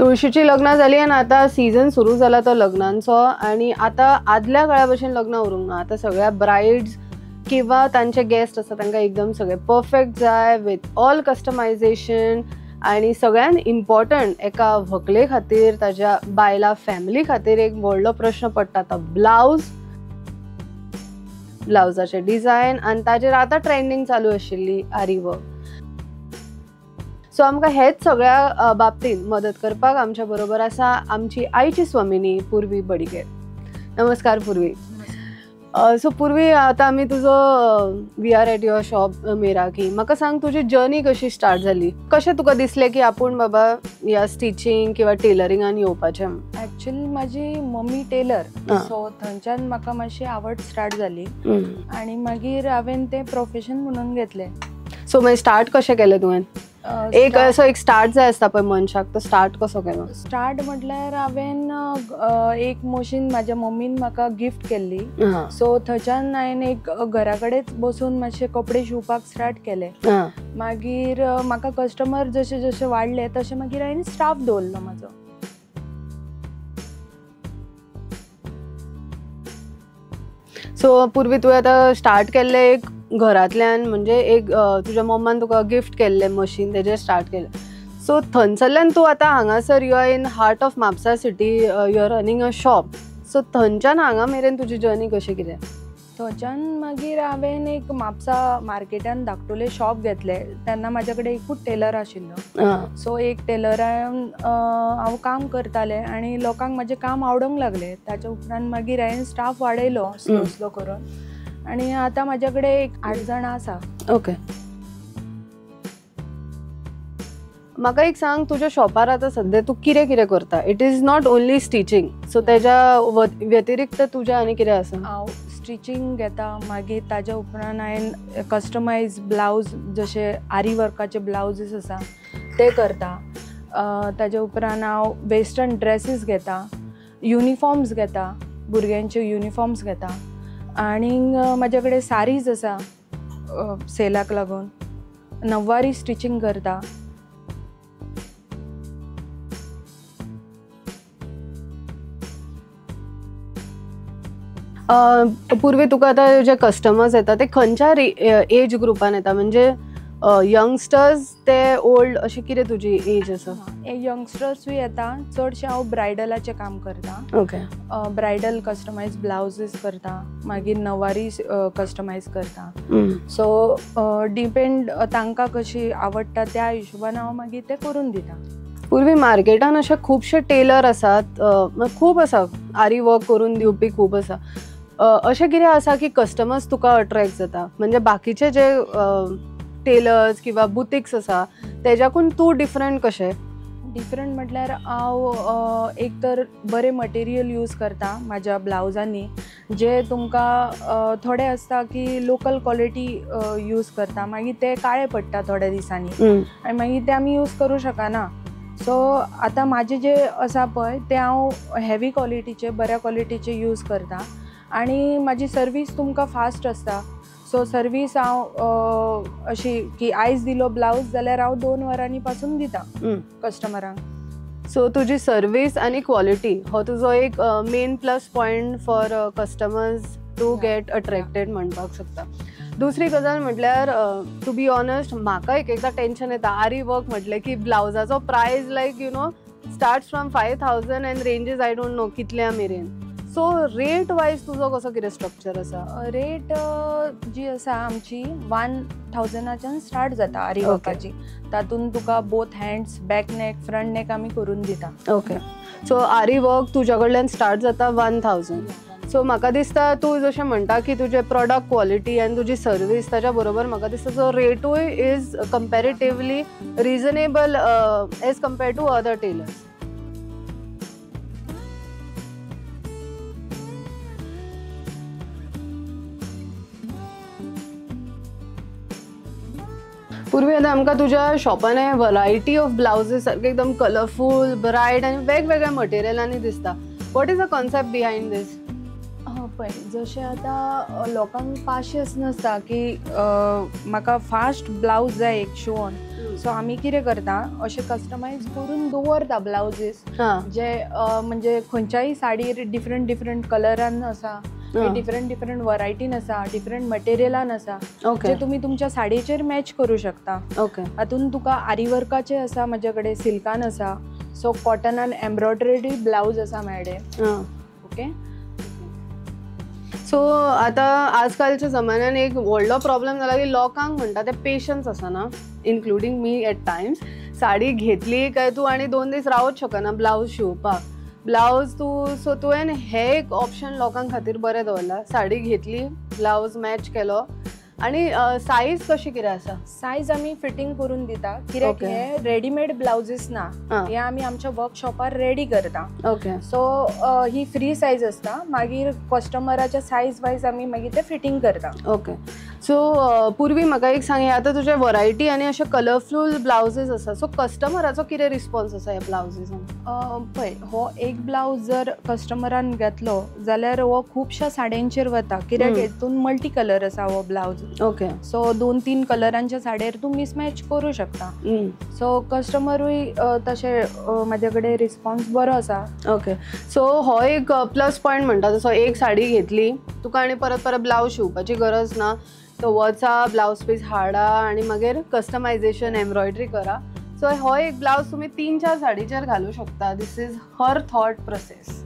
तुळशीची लग्न झाली आणि आता सीझन सुरू झाला तो लग्नांचो आणि आता आदल्या काळा भशेन लग्न उरूंक ना. आता सगळ्या ब्राइड्स किंवा तांचे गेस्ट आसा तांकां एकदम सगळे परफेक्ट जाय विथ ऑल कस्टमायजेशन आणि सगळ्यान इम्पॉर्टंट एका व्हंकले खातीर ताज्या बायला फॅमिली खातीर एक व्हडलो प्रश्न पडटा तो ब्लाउजाचे डिझायन आणि ताजेर आतां ट्रेंडिंग चालू आशिल्ली आरी वर्क. सो आमकां हेच सगळ्या बाबतींत मदत करपाक आमच्या बरोबर आसा आमची आईची स्वामिनी पूर्वी बडिगेर. नमस्कार पूर्वी. सो पूर्वी आतां आमी तुजो we are at your shop Meraki. म्हाका सांग तुजी जर्नी कशी स्टार्ट जाली. कशें तुका दिसलें की आपूण बाबा ह्या स्टिचिंग किंवा टेलरिंगान येवपाचें. ॲक्च्युअली म्हाजी मम्मी टेलर, सो थंयच्यान म्हाका मातशी आवड स्टार्ट जाली आनी मागीर हांवें तें प्रोफेशन म्हणून घेतलें. सो मागीर स्टार्ट कशें केलें तुवें. एक असो एक स्टार्ट जाय आसता पळय मनशाक, तो स्टार्ट कसो केलो. स्टार्ट म्हटल्यार हांवें एक मशीन म्हाज्या मम्मीन म्हाका गिफ्ट केल्ली. सो थंयच्यान हांवें एक घरा कडेच बसून मातशे कपडे शिवपाक स्टार्ट केले. मागीर म्हाका कस्टमर जशे जशे वाडले तशें मागीर हांवें स्टाफ दवरलो म्हाजो. सो पूर्वी तुवें आतां स्टार्ट केल्लें एक घरांतल्यान, म्हणजे एक तुज्या मम्मान तुका गिफ्ट केल्लें मशीन, तेजेर स्टार्ट केलें. सो थंयसरल्यान तूं आतां हांगासर you are in heart of Mapusa city, you are running a shop. So थंयच्यान हांगा मेरेन तुजी जर्नी कशी कितें. थंयच्यान मागीर हांवें एक म्हापसा मार्केटान धाकटुलें शॉप घेतलें. तेन्ना म्हाजे कडेन एकूच टेलर आशिल्लो. सो एक टेलरान हांव काम करतालें आनी लोकांक म्हाजें काम आवडूंक लागलें. ताच्या उपरांत मागीर हांवें स्टाफ वाडयलो स्लो स्लो करून आनी आतां म्हाजे कडेन एक 8 जाणां आसा. ओके. म्हाका एक सांग, तुज्या शॉपार आतां सद्या तूं कितें कितें करता. It is not only stitching, so तेज्या व्यतिरिक्त तुजें आनी कितें आसा. हांव स्टिचिंग घेता, मागीर ताच्या उपरांत हांवें कस्टमायज ब्लावज जशे आरी वर्काचे ब्लावजीस आसा ते करता. ताच्या उपरांत हांव वेस्टर्न ड्रेसीस घेता, युनिफॉर्म्स घेता, भुरग्यांचे युनिफॉर्म्स घेता आनी म्हाजे कडेन सारीज आसा सेलाक लागून. नववारी स्टिचिंग करता. पूर्वी तुका आतां जे कस्टमर्स येता ते खंयच्या एज ग्रुपान येता, म्हणजे यंगस्टर्स ते ओल्ड, अशी कितें तुजी एज आसा. यंगस्टर्सूय येता. चडशें हांव ब्रायडलाचें काम करता. ओके. ब्रायडल कस्टमायज ब्लावजीस करता, मागीर नववारी कस्टमायज करता. सो डिपेंड तांकां कशी आवडटा त्या हिशोबान हांव मागीर ते करून दिता. पूर्वी मार्केटान अशे खुबशे टेलर आसात, खूब आसा आरी वर्क करून दिवपी खूब आसा. अशें कितें आसा की कस्टमर्स तुका अट्रॅक्ट जाता, म्हणजे बाकीचे जे टेलर्स किंवा बुटिक्स आसा तेज्याकून तूं डिफरंट कशें. डिफरंट म्हटल्यार हांव एक तर बरें मटेरियल यूज करता म्हाज्या ब्लावजांनी, जे तुमकां थोडे आसता की लोकल क्वॉलिटी यूज करता, मागीर ते काळे पडटा थोड्या दिसांनी आनी मागीर ते आमी यूज करूं शकना. सो आतां म्हाजे जे आसा पळय ते हांव हेवी क्वॉलिटीचे, बऱ्या क्वॉलिटीचे यूज करता आनी म्हाजी सर्वीस तुमकां फास्ट आसता. सो सर्वीस हांव अशी की आयज दिलो ब्लावज जाल्यार हांव 2 वरांनी पासून दिता कस्टमरांक. सो तुजी सर्वीस आनी क्वॉलिटी हो तुजो एक main plus point for customers to get attracted म्हणपाक शकता. दुसरी गजाल म्हटल्यार टू बी ऑनस्ट, म्हाका एकदां टेन्शन येता आरी वर्क म्हटलें की ब्लावजाचो price like you know starts from 5000 and ranges I don't know कितल्या मेरेन. सो रेट वायज तुजो कसो कितें स्ट्रक्चर आसा. रेट जी आसा आमची 1000च्यान स्टार्ट जाता आरी वर्काची. तातूंत तुका both hands, back neck, front neck आमी करून दिता. ओके. सो आरी वर्क तुज्या कडल्यान स्टार्ट जाता 1000. सो म्हाका दिसता तूं जशें म्हणटा की तुजे प्रॉडक्ट क्वॉलिटी आनी तुजी सर्वीस ताच्या बरोबर म्हाका दिसता जो रेटूय is comparatively reasonable as compare to other tailors. Purvi आतां आमकां तुज्या शॉपान वरायटी ऑफ ब्लाउजीस सारके एकदम कलरफूल, ब्रायट आनी वेगवेगळ्या मटेरियलांनी दिसता. What is the concept behind this. पळय जशें आतां लोकांक पाशियस नासता की म्हाका फास्ट ब्लावज जाय एक शिवून, सो आमी कितें करता अशें कस्टमायज करून दवरता ब्लाउजीस जे म्हणजे खंयच्याय साडयेर डिफरंट डिफरंट कलरान आसा, डिफरंट डिफरंट वरायटीन आसा, डिफरंट मटेरियलान आसा, जे तुमी तुमच्या साडयेचेर मॅच करूं शकता. हातून तुका आरी वर्काचे आसा, म्हाजे कडेन सिल्कान आसा, सो कॉटनान एम्ब्रॉयडरी ब्लाउज आसा मेळ्ळे. ओके. सो आता आजकालच्या जमान्यान एक व्हडलो प्रॉब्लेम जाला की लोकांक म्हणटा ते पेशन्स आसना, including me at times. Sari घेतली काय तूं आनी 2 दीस रावूच शकना ब्लाउज शिवपाक. ब्लाउज सो तुवें हे एक ऑप्शन लोकांक खातीर बरें दवरला. साडी घेतली, ब्लाउज मॅच केलो, आणि सायज कशी कितें आसा? सायज आमी फिटींग करून दिता, कित्याक हे रेडीमेड ब्लाउजीस ना, हे आमी आमच्या वर्कशॉपार रेडी करता. ओके. सो ही फ्री सायज आसता, मागीर कस्टमराच्या सायज वायज आमी मागीर ते फिटींग करता. ओके. सो पूर्वी म्हाका एक सांग, आतां तुजे वरायटी आनी अशे कलरफूल ब्लाउजीस आसा, सो कस्टमराचो कितें रिस्पॉन्स आसा ह्या ब्लाउजीसान? पळय, हो एक ब्लाउज जर कस्टमरान घेतलो जाल्यार हो खुबश्या साडयांचेर वता, कित्याक हेतून मल्टी कलर आसा हो ब्लाउज. ओके. सो 2-3 कलरांच्या साडयेर तूं मिसमॅच करूं शकता. सो कस्टमरूय तशे म्हाजे कडेन रिस्पॉन्स बरो आसा. ओके. सो हो एक प्लस पॉयंट म्हणटा, जसो एक साडी घेतली, तुका आनी परत परत ब्लाउज शिवपाची गरज ना. तो वचा, ब्लाउज पीस हाडा आनी मागीर कस्टमायझेशन, एम्ब्रॉयडरी करा. सो हो एक ब्लाउज तुम्ही 3-4 साडीचेर घालू शकता. This is her thought process.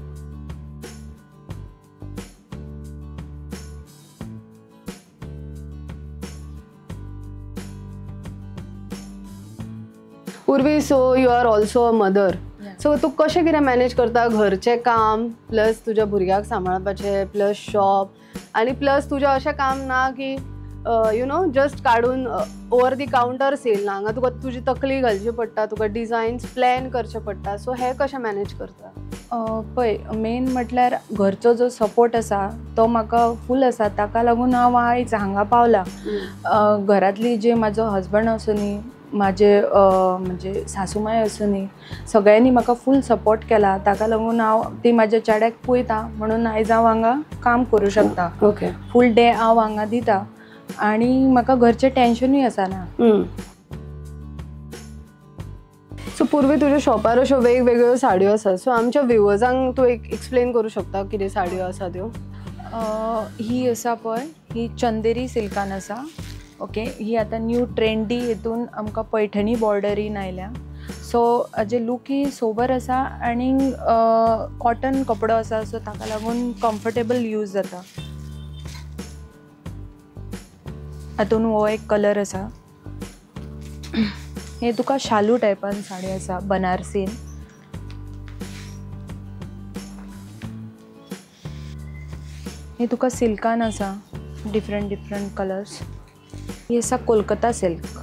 Purvi, so you are also a mother. So तू कशें कितें मॅनेज करता घरचें काम प्लस तुज्या भुरग्याक सांबाळपाचें प्लस शॉप आनी प्लस तुजें अशें काम ना की यू नो जस्ट काडून ओवर दी काउंटर सेल ना, हांगा तुका तुजी तकली घालची पडटा, तुका डिझायन्स प्लॅन करचे पडटा. सो हे कशें मॅनेज करता? पळय, मेन म्हटल्यार घरचो जो सपोर्ट आसा तो म्हाका फूल आसा, ताका लागून हांव आयज हांगा पावलां. घरांतली जे म्हाजो हजबंड आसूं न्ही, माझे म्हणजे सासूमाय आसूं न्ही, सगळ्यांनी म्हाका फूल सपोर्ट केला. ताका लागून हांव ती म्हाज्या चेड्याक पळयता, म्हणून आयज हांव हांगा काम करूं शकता. ओके. फूल डे हांव हांगा दिता आनी म्हाका घरचें टेन्शनूय आसना. सो पूर्वी तुज्या शॉपार अश्यो वेगवेगळ्यो साडयो आसा, सो आमच्या व्ह्युअर्सांक तूं एक एक्सप्लेन करूं शकता कितें साडयो आसा त्यो? ही आसा पळय, ही चंदेरी सिल्कान आसा. ओके. ही आतां न्यू ट्रेंडी हितून आमकां पैठणी बॉर्डरीन आयल्या. सो हाजे लूकय सोबर आसा आनी कॉटन कपडो आसा, सो ताका लागून कम्फर्टेबल यूज जाता. हातून हो एक कलर आसा. हे तुका शालू टायपान साडी आसा बनारसीन. हे तुका सिल्कान आसा, डिफरंट डिफरंट कलर्स. ही आसा कोलकाता सिल्क.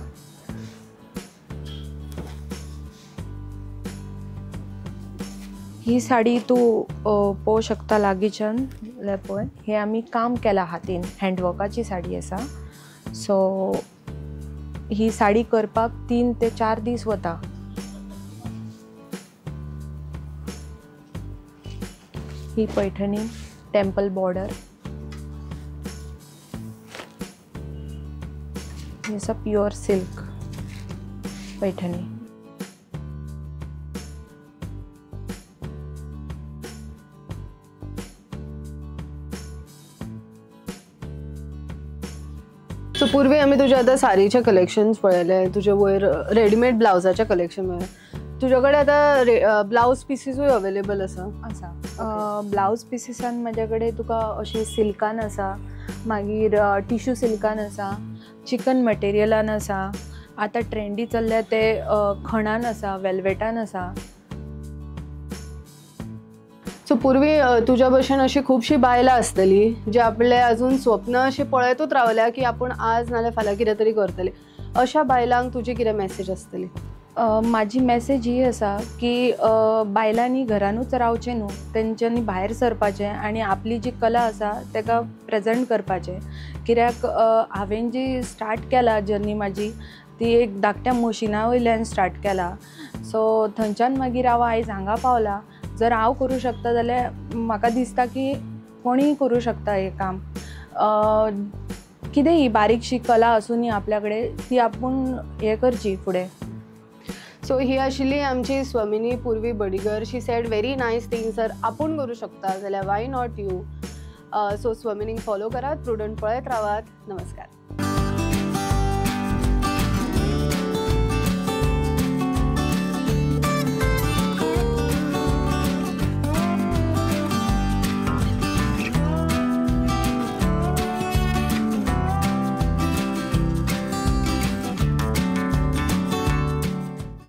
ही साडी तूं पळोवं शकता लागींच्यान. जाल्यार पळय, हे आमी काम केलां हातीन, हँडवर्काची साडी आसा. सो ही साडी करपाक 3 ते 4 दीस वता. ही पैठणी टेम्पल बॉर्डर. ही आसा प्युअर सिल्क पैठणी. सो पूर्वी आमी तुजे आतां साडीचे कलेक्शन्स पळयले, तुजे वयर रेडीमेड ब्लाउजाचे कलेक्शन पळयलें. तुजे कडेन आतां ब्लाउज पिसीसूय अवेलेबल आसा? ब्लाउज पिसीसान म्हाजे कडेन तुका अशें सिल्कान आसा, मागीर टिश्यू सिल्कान आसा, चिकन मटेरियलान आसा, आतां ट्रेंडी चल्ल्या ते खणान आसा, वेल्वेटान आसा. सो पूर्वी तुज्या भशेन अशी खुबशीं बायलां आसतली जे आपले अजून स्वप्न अशें पळयतूच रावल्या की आपूण आज नाल्यार फाल्यां कितें तरी करतली. अशा बायलांक तुजी कितें मॅसेज आसतली? माझी मॅसेज ही आसा की बायलांनी घरानूच रावचें न्हू, तेंच्यांनी भायर सरपाचें आनी आपली जी कला आसा ताका प्रेजेंट करपाचें. कित्याक हांवें जी स्टार्ट केला जर्नी म्हाजी, ती एक धाकट्या मशिना वयल्यान स्टार्ट केला. सो थंयच्यान मागीर हांव आयज हांगा पावलां. जर हांव करूं शकता जाल्यार म्हाका दिसता की कोणीय करूं शकता हें काम. कितेंय बारीकशी कला असूनही आपल्याकडे ती आपण हे करची फुडें. सो ही आशिल्ली आमची स्वमिनी Purvi Badigar. She said very nice things. जर आपूण करूं शकता जाल्यार वाय नॉट यू. सो स्वमिनीक फॉलो करात, प्रुडंट पळयत रावात. नमस्कार.